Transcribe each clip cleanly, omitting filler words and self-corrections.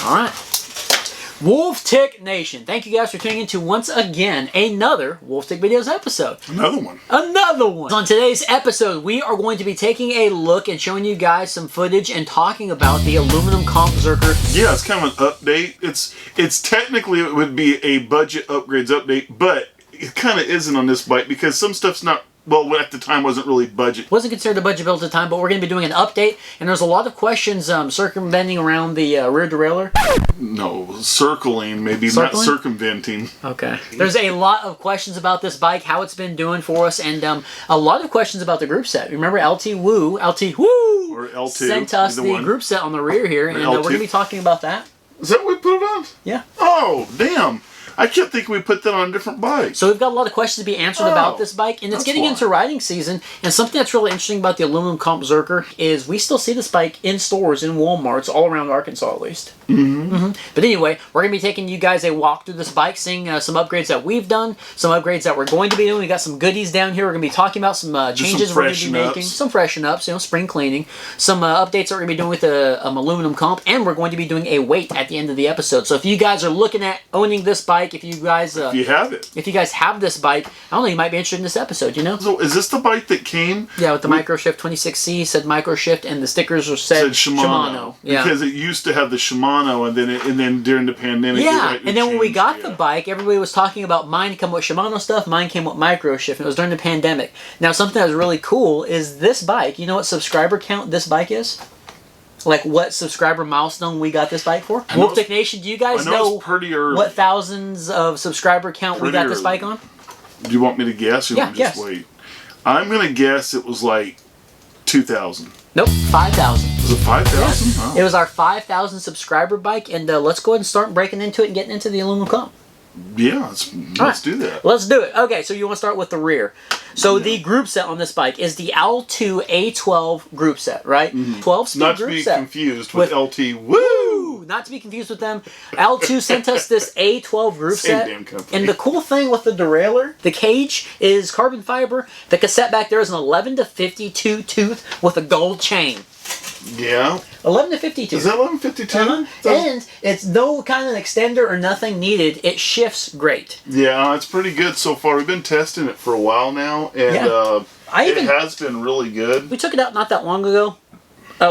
All right. Wolf Tick Nation, thank you guys for tuning in to once again another Wolf Tick Videos episode. Another one. Another one. On today's episode, we are going to be taking a look and showing you guys some footage and talking about the aluminum CompZerker. Yeah, it's kind of an update. It's technically it would be a budget upgrades update, but it kind of isn't on this bike because some stuff's not. Well, at the time wasn't really budget. Wasn't considered a budget build at the time, but we're going to be doing an update, and there's a lot of questions circumventing around the rear derailleur. No, circling, maybe Circling? not circumventing. Okay. There's a lot of questions about this bike, how it's been doing for us, and a lot of questions about the group set. Remember L-TWOO, L-TWOO, or L-TWOO, sent us the group set on the rear here, and we're going to be talking about that. Is that what we put it on? Yeah. Oh, damn. I kept thinking we put that on a different bike. So we've got a lot of questions to be answered about this bike, and it's getting into riding season. And something that's really interesting about the aluminum CompZerker is we still see this bike in stores, in Walmarts, all around Arkansas at least. But anyway, we're going to be taking you guys a walk through this bike, seeing some upgrades that we've done, some upgrades that we're going to be doing. We got some goodies down here. We're going to be talking about some changes we're going to be making, some freshen ups, you know, spring cleaning, some updates that we're going to be doing with the aluminum comp, and we're going to be doing a weight at the end of the episode. So if you guys are looking at owning this bike, if you guys if you have it, if you guys have this bike, I don't know, you might be interested in this episode, you know? So is this the bike that came? Yeah, with the Microshift 26C, said Microshift, and the stickers are said Shimano. Yeah. Because it used to have the Shimano, and then during the pandemic, yeah, and then when we got the bike, everybody was talking about mine came with Shimano stuff, mine came with Microshift, and it was during the pandemic. Now, something that was really cool is this bike, you know what subscriber count this bike is? Like what subscriber milestone we got this bike for? Wolf Tick Nation, do you guys know what thousands of subscriber count we got this bike on? Do you want me to guess or just wait? I'm going to guess it was like 2,000. Nope, 5,000. Was it 5,000? Yeah. Oh. It was our 5,000 subscriber bike, and let's go ahead and start breaking into it and getting into the aluminum comp. Yeah, let's do that. Let's do it. Okay, so you want to start with the rear. So the group set on this bike is the L-TWOO A12 group set, right? 12-speed Not group to be set. confused with L-TWOO. Not to be confused with them. L-TWOO sent us this A12 group set. Damn company. And the cool thing with the derailleur, the cage is carbon fiber. The cassette back there is an 11 to 52 tooth with a gold chain. Yeah. 11 to 52. Is that 1152? And it's no kind of extender or nothing needed. It shifts great. Yeah, it's pretty good so far. We've been testing it for a while now, and it has been really good. We took it out not that long ago.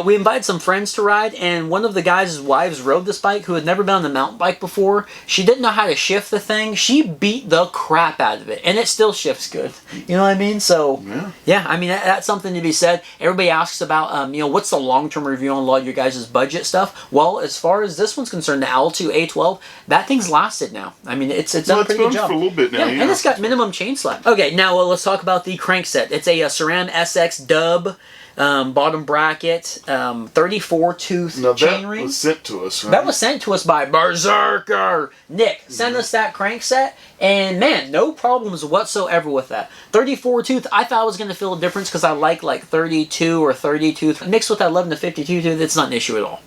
We invited some friends to ride, and one of the guys' wives rode this bike who had never been on the mountain bike before. She didn't know how to shift the thing. She beat the crap out of it, and it still shifts good. You know what I mean? So, yeah, I mean, that's something to be said. Everybody asks about, you know, what's the long-term review on a lot of your guys' budget stuff? Well, as far as this one's concerned, the L-TWOO A12, that thing's lasted now. I mean, it's done a pretty good job. For a little bit now, and it's got minimum chain slap. Okay, now let's talk about the crankset. It's a Sram SX dub. Bottom bracket, 34 tooth chainring. That was sent to us, right? That was sent to us by Berserker. Nick sent us that crankset, and man, no problems whatsoever with that. 34 tooth, I thought I was going to feel a difference because I like 32 or 30 tooth. Mixed with that 11 to 52 tooth, it's not an issue at all.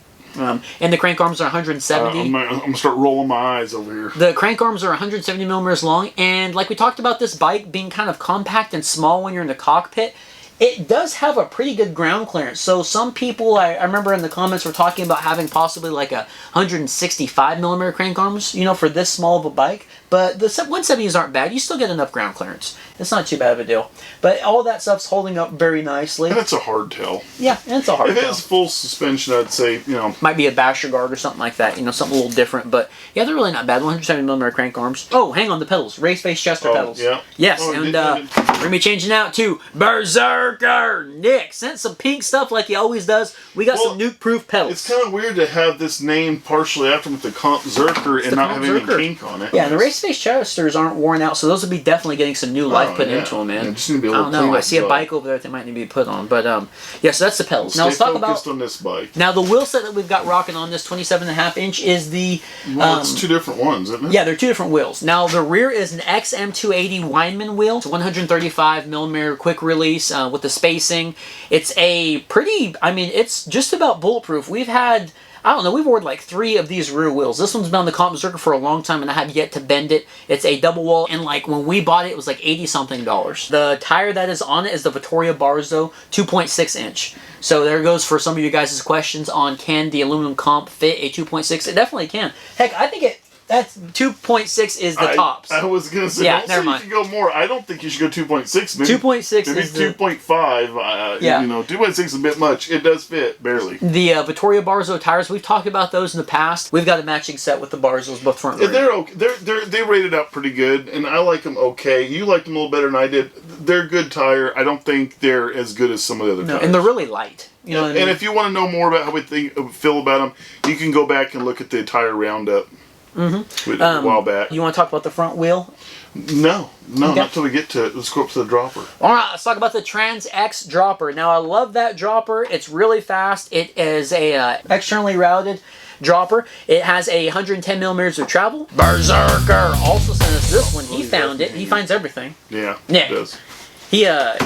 And the crank arms are 170. I'm going to start rolling my eyes over here. The crank arms are 170 millimeters long, and like we talked about this bike being kind of compact and small when you're in the cockpit, it does have a pretty good ground clearance. So some people, I remember in the comments, were talking about having possibly like a 165 millimeter crank arms, you know, for this small of a bike. But the 170s aren't bad. You still get enough ground clearance. It's not too bad of a deal. But all that stuff's holding up very nicely. And it's a hardtail. Yeah, and it's a hardtail. If it has full suspension, I'd say, you know. Might be a basher guard or something like that. You know, something a little different. But yeah, they're really not bad. 170 millimeter crank arms. Oh, hang on, the pedals. RaceFace Chester pedals. Yeah. Yes, and we're going to be changing out to Berserker. Nick sent some pink stuff like he always does. We got some nuke-proof pedals. It's kind of weird to have this name partially after with the CompZerker and not have any pink on it. Yeah, the RaceFace Chesters aren't worn out, so those will be definitely getting some new life put into them, man. Just need to be a I don't know. I see a bike over there that might need to be put on, but yeah. So that's the pedals. Now let's talk about on this bike. Now the wheel set that we've got rocking on this 27.5 inch is the. Well, it's two different ones, isn't it? Yeah, they're two different wheels. Now the rear is an XM280 Weinmann wheel. It's 135 millimeter quick release with the spacing. It's a pretty. I mean, it's just about bulletproof. We've had. I don't know, we've ordered like 3 of these rear wheels. This one's been on the CompZerker for a long time and I have yet to bend it. It's a double wall, and like when we bought it, it was like $80-something. The tire that is on it is the Vittoria Barzo 2.6 inch. So there goes for some of you guys' questions on can the aluminum comp fit a 2.6. It definitely can. Heck, I think that's 2.6 is the tops. I was gonna say, yeah, never mind. You should go more. I don't think you should go 2.6. 2.6 maybe is 2.5. Yeah. You know, 2.6 is a bit much. It does fit barely. The Vittoria Barzo tires, we've talked about those in the past. We've got a matching set with the Barzos, both front and rear. They're okay. They rated out pretty good, and I like them okay. You liked them a little better than I did. They're a good tire. I don't think they're as good as some of the other tires. And they're really light. You know what I mean? And if you want to know more about how we feel about them, you can go back and look at the tire roundup. A while back. You want to talk about the front wheel? No, okay. Not until we get to it. Let's go up to the dropper. All right, let's talk about the TRANZ X dropper. Now, I love that dropper. It's really fast. It is a externally routed dropper. It has a 110 millimeters of travel. CompZerker also sent us this one. He found it. He finds everything. Yeah, Nick. He does.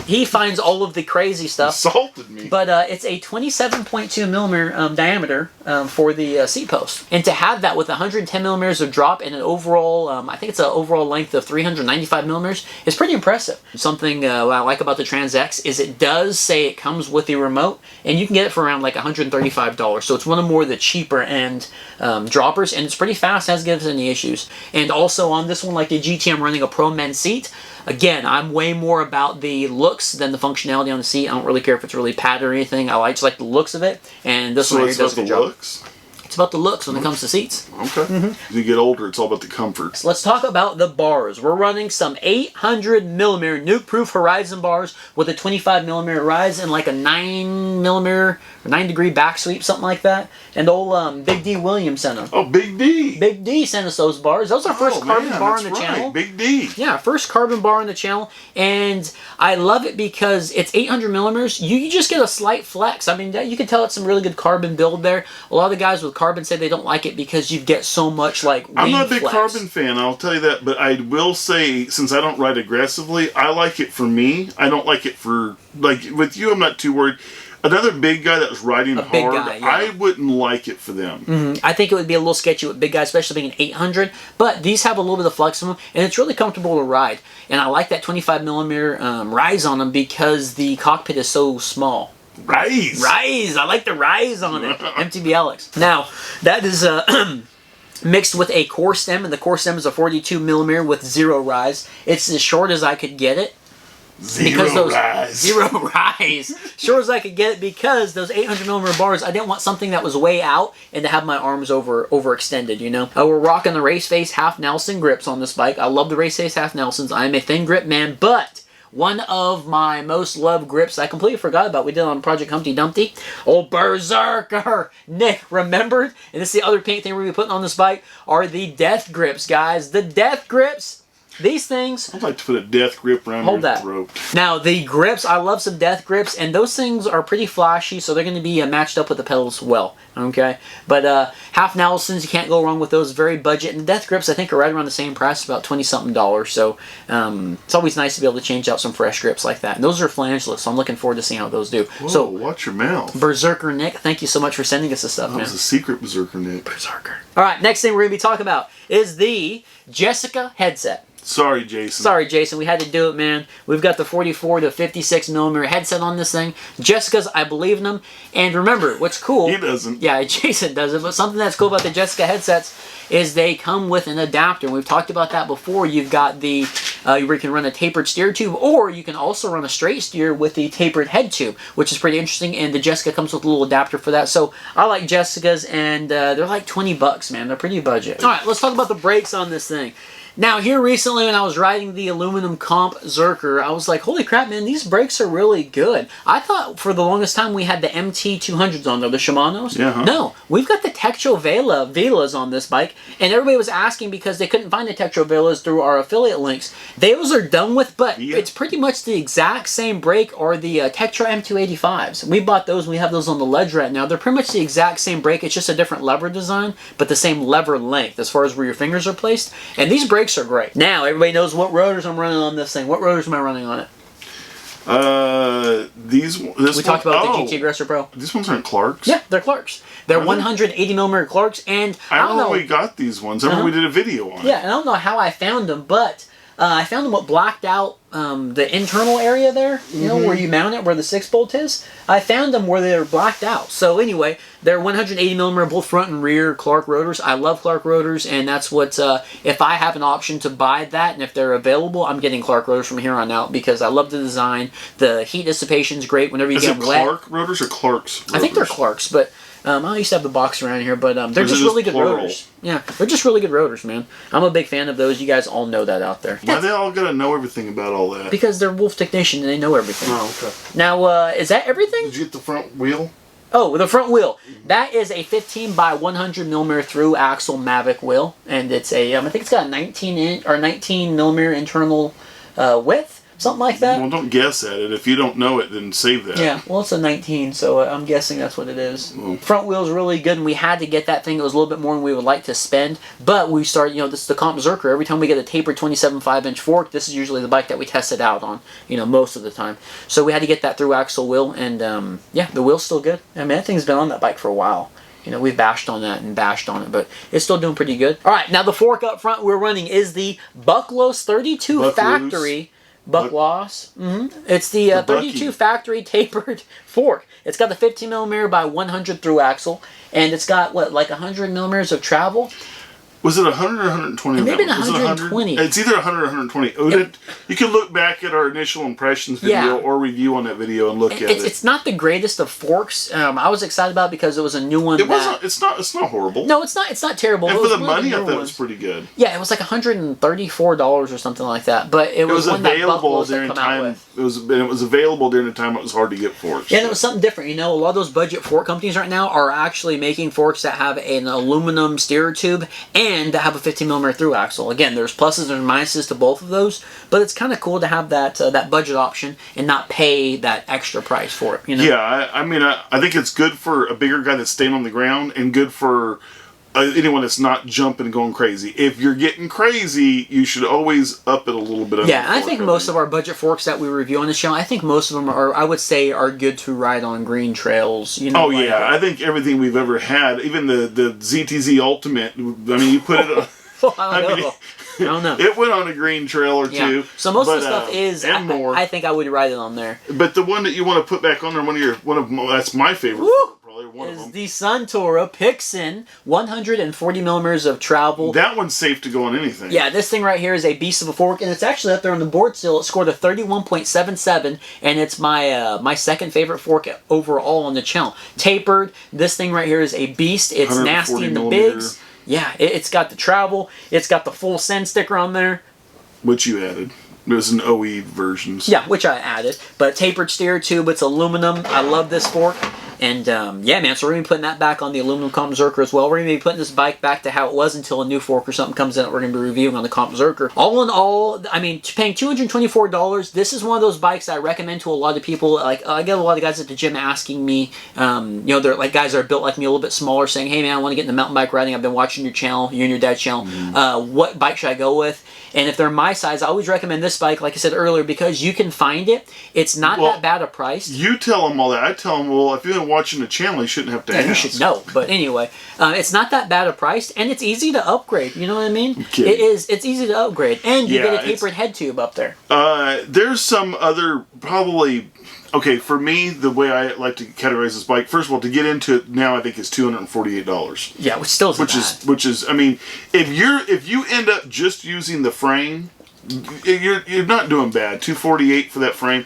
He finds all of the crazy stuff. Insulted me. But it's a 27.2 millimeter diameter for the seat post. And to have that with 110 millimeters of drop and an overall, I think it's an overall length of 395 millimeters, is pretty impressive. Something what I like about the TRANZ X is it does say it comes with the remote, and you can get it for around like $135. So it's one of more of the cheaper end droppers, and it's pretty fast, hasn't given us any issues. And also on this one, like the GT, I'm running a Pro Men seat. Again, I'm way more about the looks than the functionality on the seat. I don't really care if it's really padded or anything. I just like the looks of it, and this one here does a good job. Looks? It's about the looks when it comes to seats. Okay. As you get older, it's all about the comfort. So let's talk about the bars. We're running some 800 millimeter nuke-proof Horizon bars with a 25 millimeter rise and like a 9 millimeter or 9 degree back sweep, something like that. And old Big D Williams sent them. Oh, Big D. Big D sent us those bars. That was our first carbon bar on the channel. Big D. Yeah, first carbon bar on the channel. And I love it because it's 800 millimeters. You just get a slight flex. I mean, you can tell it's some really good carbon build there. A lot of the guys with carbon say they don't like it because you get so much like wing I'm not a big flex. carbon fan, I'll tell you that, but I will say, since I don't ride aggressively, I like it for me. I don't like it for, like, with you, I'm not too worried. Another big guy that was riding hard, guy, yeah. I wouldn't like it for them. I think it would be a little sketchy with big guys, especially being an 800, but these have a little bit of flex in them, and it's really comfortable to ride. And I like that 25 millimeter rise on them because the cockpit is so small. Rise! I like the rise on it. MTBLX. Now, that is mixed with a core stem, and the core stem is a 42 millimeter with 0 rise. It's as short as I could get it. Zero rise. Short as I could get it because those 800 millimeter bars, I didn't want something that was way out and to have my arms overextended, you know. We're rocking the RaceFace half Nelson grips on this bike. I love the RaceFace half Nelsons. I am a thin grip man, but one of my most loved grips I completely forgot about, we did on Project Humpty Dumpty. Old CompZerker. Nick remembered, and this is the other paint thing we're going to be putting on this bike, are the death grips, guys. The death grips. These things... I'd like to put a death grip around your throat. Now, the grips, I love some death grips, and those things are pretty flashy, so they're going to be matched up with the pedals well, okay? But half Nelsons, you can't go wrong with those, very budget. And the death grips, I think, are right around the same price, about $20-something. So it's always nice to be able to change out some fresh grips like that. And those are flangeless, so I'm looking forward to seeing how those do. Whoa, so, watch your mouth. CompZerker Nick, thank you so much for sending us this stuff, man. That was a secret CompZerker, Nick. CompZerker. All right, next thing we're going to be talking about is the Jessica headset. Sorry, Jason. Sorry, Jason. We had to do it, man. We've got the 44 to 56 millimeter headset on this thing. Jessica's, I believe in them. And remember, what's cool... He doesn't. Yeah, Jason doesn't. But something that's cool about the Jessica headsets is they come with an adapter. And we've talked about that before. You've got the... where you can run a tapered steer tube, or you can also run a straight steer with the tapered head tube, which is pretty interesting. And the Jessica comes with a little adapter for that. So I like Jessica's, and they're like $20, man. They're pretty budget. All right, let's talk about the brakes on this thing. Now, here recently when I was riding the aluminum CompZerker, I was like, holy crap, man, these brakes are really good. I thought for the longest time we had the MT200s on there, the Shimano's. Yeah, No, we've got the Tektro Velas on this bike, and everybody was asking because they couldn't find the Tektro Velas through our affiliate links. Those are done with, but it's pretty much the exact same brake or the Tektro M285s. We bought those, we have those on the ledge right now. They're pretty much the exact same brake, it's just a different lever design, but the same lever length as far as where your fingers are placed. And these brakes are great. Now, everybody knows what rotors I'm running on this thing. What rotors am I running on it? We talked about the GT Aggressor Pro. These ones aren't Clarks? Yeah, they're Clarks. They're 180mm Clarks, and I don't know we got these ones. I remember we did a video on it. Yeah, and I don't know how I found them, but I found them what blacked out the internal area there, you know, where you mount it, where the 6-bolt is. I found them where they were blacked out. So anyway, they're 180mm both front and rear Clark rotors. I love Clark rotors, and that's what, if I have an option to buy that, and if they're available, I'm getting Clark rotors from here on out because I love the design. The heat dissipation's great whenever you get them wet. Clark rotors or Clark's rotors? I think they're Clark's, but I used to have the box around here, but they're just really good rotors. Yeah, they're just really good rotors, man. I'm a big fan of those. You guys all know that out there. Why they all gotta know everything about all that? Because they're Wolf Technician and they know everything. Oh, okay. Now, is that everything? Did you get the front wheel? Oh, the front wheel. That is a 15 by 100mm through axle Mavic wheel, and it's a I think it's got a 19mm internal width. Something like that. Well, don't guess at it. If you don't know it, then save that. Yeah, well, it's a 19, so I'm guessing that's what it is. Front wheel's really good, and we had to get that thing. It was a little bit more than we would like to spend, but we started, you know, this is the CompZerker. Every time we get a tapered 27.5-inch fork, this is usually the bike that we test it out on, you know, most of the time. So we had to get that through axle wheel, and yeah, the wheel's still good. I mean, that thing's been on that bike for a while. You know, we've bashed on that and bashed on it, but it's still doing pretty good. All right, now the fork up front we're running is the Bucklos 32 factory. Buckloss. It's the 32 factory tapered fork. It's got the 15mm by 100 through axle, and it's got what, like 100mm of travel. Was it 100 or 120? Maybe 120. It's either 100 or 120. You can look back at our initial impressions video or review on that video and look at it. It's not the greatest of forks. I was excited about it because it was a new one. It's not horrible. No, it's not terrible. And for the money, I thought it was pretty good. Yeah, it was like $134 or something like that. But it was one available that during time. It was available during the time it was hard to get forks. Yeah, and it was something different. You know, a lot of those budget fork companies right now are actually making forks that have an aluminum steerer tube and that have a 15mm through axle. Again, there's pluses and minuses to both of those, but it's kind of cool to have that that budget option and not pay that extra price for it. You know? Yeah, I mean, I think it's good for a bigger guy that's staying on the ground and good for anyone that's not jumping and going crazy. If you're getting crazy, you should always up it a little bit. Yeah, I think most of our budget forks that we review on the channel, I think most of them are, I would say, are good to ride on green trails. You know, oh yeah, I think everything we've ever had, even the ZTZ Ultimate. I mean, you put it on. I don't know. It went on a green trail or two. So most of the stuff is, and more. I think I would ride it on there. But the one that you want to put back on there, that's my favorite. Is the Suntour Epixon 140mm of travel. That one's safe to go on anything. Yeah, this thing right here is a beast of a fork, and it's actually up there on the board still. It scored a 31.77, and it's my my second favorite fork overall on the channel. Tapered, this thing right here is a beast. It's nasty in the bigs. Yeah, it's got the travel. It's got the full send sticker on there. Which you added. There's an OE version. Yeah, which I added. But tapered steer tube, it's aluminum. I love this fork. And yeah, man, so we're going to be putting that back on the aluminum CompZerker as well. We're going to be putting this bike back to how it was until a new fork or something comes in that we're going to be reviewing on the CompZerker. All in all, I mean, paying $224, this is one of those bikes I recommend to a lot of people. Like, I get a lot of guys at the gym asking me, you know, they're like guys that are built like me, a little bit smaller, saying, hey man, I want to get into mountain bike riding. I've been watching your channel, you and your dad's channel. What bike should I go with? And if they're my size, I always recommend this bike, like I said earlier, because you can find it. It's not that bad a price. You tell them all that. I tell them, well, if you've been watching the channel, you shouldn't have to ask. You should know. But anyway, it's not that bad a price, and it's easy to upgrade. You know what I mean? It is. It's easy to upgrade, and you get a tapered head tube up there. There's some other probably. Okay, for me, the way I like to categorize this bike, first of all, to get into it now, I think it's $248. Yeah, which still isn't bad. Which is, I mean, if you end up just using the frame, you're not doing bad. $248 for that frame.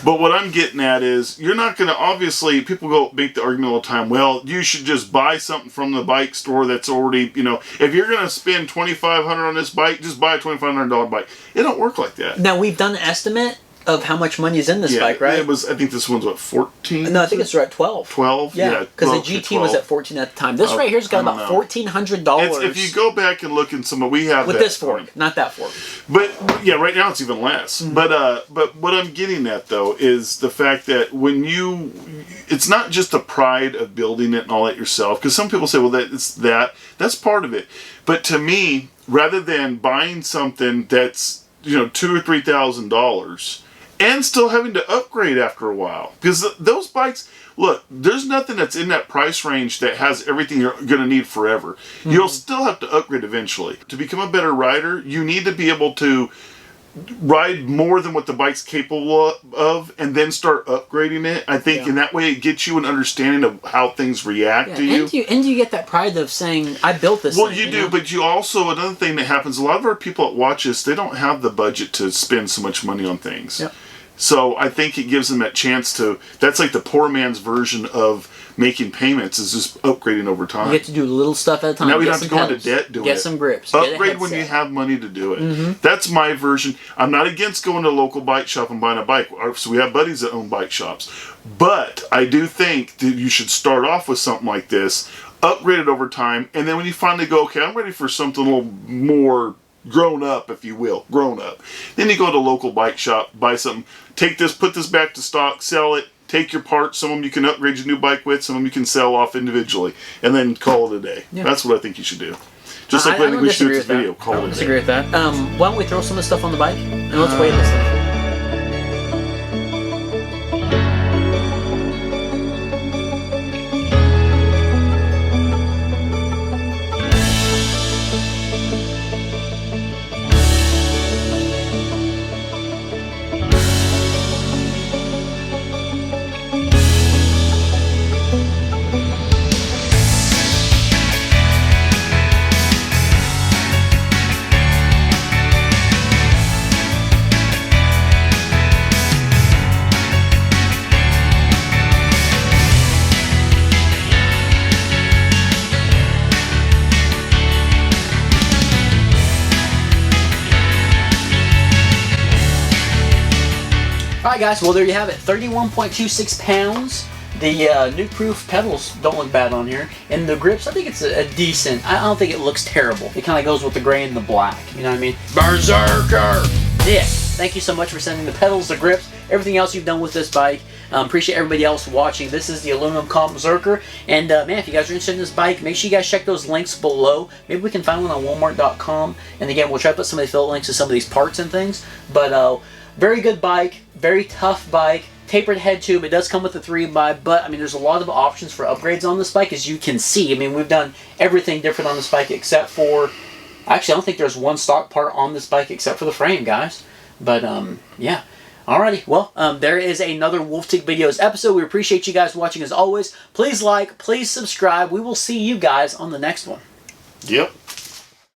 But what I'm getting at is, you're not going to, obviously, people go make the argument all the time, well, you should just buy something from the bike store that's already, you know, if you're going to spend $2,500 on this bike, just buy a $2,500 bike. It don't work like that. Now, we've done an estimate of how much money is in this bike, right? It was. I think this one's what, 14? No, I think it's right 12. 12. Yeah, because the GT was at 14 at the time. This right here's got about $1,400. If you go back and look in some, we have with this fork, not that fork. But yeah, right now it's even less. But what I'm getting at though is the fact that when it's not just the pride of building it and all that yourself. Because some people say, well, that's part of it. But to me, rather than buying something that's $2,000 or $3,000 and still having to upgrade after a while. Because those bikes, look, there's nothing that's in that price range that has everything you're going to need forever. Mm-hmm. You'll still have to upgrade eventually. To become a better rider, you need to be able to ride more than what the bike's capable of and then start upgrading it. I think in that way it gets you an understanding of how things react to you. And you get that pride of saying, I built this Well, thing, you do, know? But you also, another thing that happens, a lot of our people that watch this, they don't have the budget to spend so much money on things. Yep. So I think it gives them that chance to, that's like the poor man's version of making payments, is just upgrading over time. You get to do little stuff at a time. And now we don't have to go into debt doing it. Get some grips. Upgrade when you have money to do it. That's my version. I'm not against going to a local bike shop and buying a bike. So we have buddies that own bike shops. But I do think that you should start off with something like this, upgrade it over time, and then when you finally go, okay, I'm ready for something a little more grown up, if you will, grown up. Then you go to a local bike shop, buy something, take this, put this back to stock, sell it, take your parts. Some of them you can upgrade your new bike with, some of them you can sell off individually, and then call it a day. Yeah. That's what I think you should do. Just like when we shoot this video, call it a day. I don't disagree with that. Why don't we throw some of the stuff on the bike, and let's weigh this thing. Alright guys, well there you have it, 31.26 pounds. The new proof pedals don't look bad on here. And the grips, I think it's a decent, I don't think it looks terrible. It kind of goes with the gray and the black, you know what I mean? Berserker! Yeah, thank you so much for sending the pedals, the grips, everything else you've done with this bike. Appreciate everybody else watching. This is the aluminum CompZerker. And man, if you guys are interested in this bike, make sure you guys check those links below. Maybe we can find one on Walmart.com. And again, we'll try to put some of the affiliate links to some of these parts and things. But very good bike, very tough bike, tapered head tube. It does come with a 3x, but I mean, there's a lot of options for upgrades on this bike, as you can see. I mean, we've done everything different on this bike except for, actually, I don't think there's one stock part on this bike except for the frame, guys. But yeah. Alrighty, well, there is another Wolftig Videos episode. We appreciate you guys watching as always. Please like, please subscribe. We will see you guys on the next one. Yep.